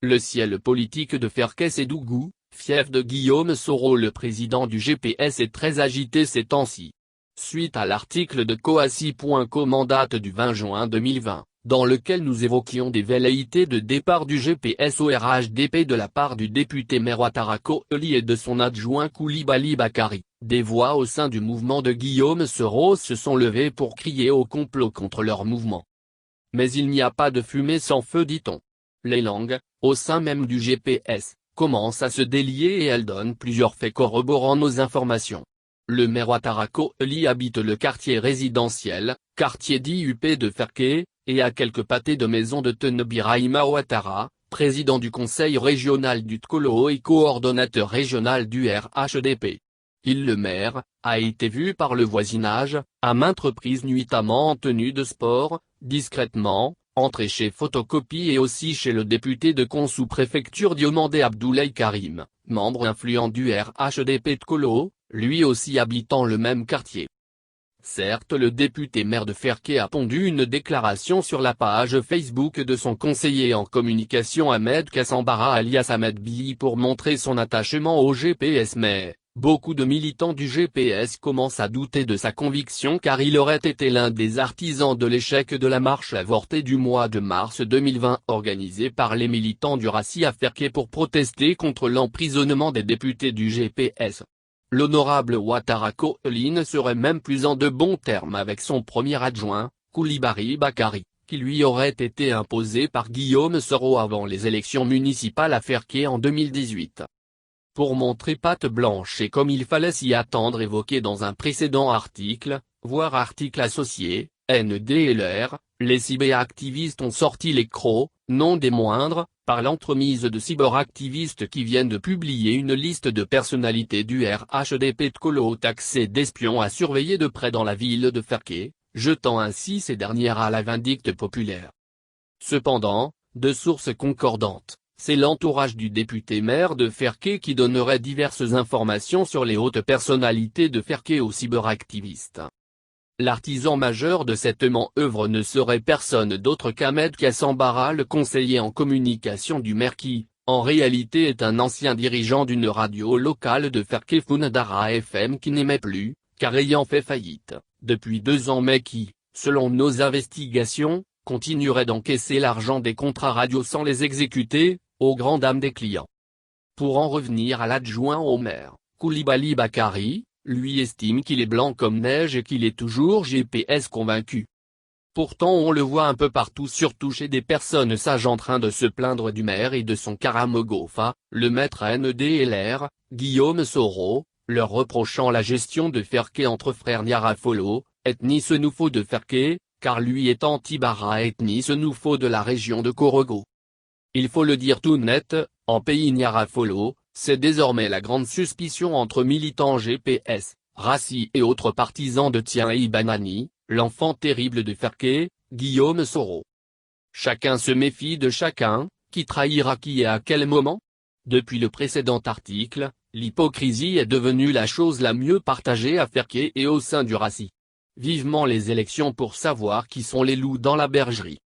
Le ciel politique de Ferkey-Sédougou, fief de Guillaume Soro, le président du GPS, est très agité ces temps-ci. Suite à l'article de Coassi.com en date du 20 juin 2020, dans lequel nous évoquions des velléités de départ du GPS au RHDP de la part du député maire Ouattara Kohli et de son adjoint Coulibaly Bakary, des voix au sein du mouvement de Guillaume Soro se sont levées pour crier au complot contre leur mouvement. Mais il n'y a pas de fumée sans feu, dit-on. Les langues, au sein même du GPS, commencent à se délier et elles donnent plusieurs faits corroborant nos informations. Le maire Ouattara Kohli habite le quartier résidentiel, quartier dit UP de Ferkey, et à quelques pâtés de maison de Birahima Ouattara, président du conseil régional du Tkolo et coordonnateur régional du RHDP. Le maire a été vu par le voisinage, à maintes reprises nuitamment en tenue de sport, discrètement, entrer chez Photocopie et aussi chez le député de Kong sous-préfecture Diomandé Abdoulaye Karim, membre influent du RHDP Tkolo, lui aussi habitant le même quartier. Certes, le député maire de Ferkey a pondu une déclaration sur la page Facebook de son conseiller en communication Ahmed Kassambara alias Ahmed Bi pour montrer son attachement au GPS, mais beaucoup de militants du GPS commencent à douter de sa conviction car il aurait été l'un des artisans de l'échec de la marche avortée du mois de mars 2020 organisée par les militants du RACI à Ferkey pour protester contre l'emprisonnement des députés du GPS. L'honorable Ouattara Kohli ne serait même plus en de bons termes avec son premier adjoint, Coulibaly Bakary, qui lui aurait été imposé par Guillaume Soro avant les élections municipales à Ferkey en 2018. Pour montrer patte blanche et comme il fallait s'y attendre évoqué dans un précédent article, voire article associé, NDLR, les cyberactivistes ont sorti les crocs, non des moindres, par l'entremise de cyberactivistes qui viennent de publier une liste de personnalités du RHDP Tkolo taxées d'espions à surveiller de près dans la ville de Ferkey, jetant ainsi ces dernières à la vindicte populaire. Cependant, de sources concordantes, c'est l'entourage du député maire de Ferkey qui donnerait diverses informations sur les hautes personnalités de Ferkey aux cyberactivistes. L'artisan majeur de cette manœuvre ne serait personne d'autre qu'Ahmed Kassambara, le conseiller en communication du maire qui, en réalité est un ancien dirigeant d'une radio locale de Ferkey Fundara FM qui n'émet plus, car ayant fait faillite, depuis 2 ans mais qui, selon nos investigations, continuerait d'encaisser l'argent des contrats radio sans les exécuter, aux grandes dames des clients. Pour en revenir à l'adjoint au maire, Coulibaly Bakary, lui estime qu'il est blanc comme neige et qu'il est toujours GPS convaincu. Pourtant on le voit un peu partout, surtout chez des personnes sages en train de se plaindre du maire et de son Karamogofa, le maître NDLR, Guillaume Soro, leur reprochant la gestion de Ferkey entre frères Nyarafolo, ethnie Senoufo de Ferkey, car lui est anti-Bara ethnie Senoufo de la région de Korogo. Il faut le dire tout net, en pays Nyarafolo, c'est désormais la grande suspicion entre militants GPS, RACI et autres partisans de Tienhi Banani, l'enfant terrible de Ferkey, Guillaume Soro. Chacun se méfie de chacun, qui trahira qui et à quel moment? Depuis le précédent article, l'hypocrisie est devenue la chose la mieux partagée à Ferkey et au sein du RACI. Vivement les élections pour savoir qui sont les loups dans la bergerie.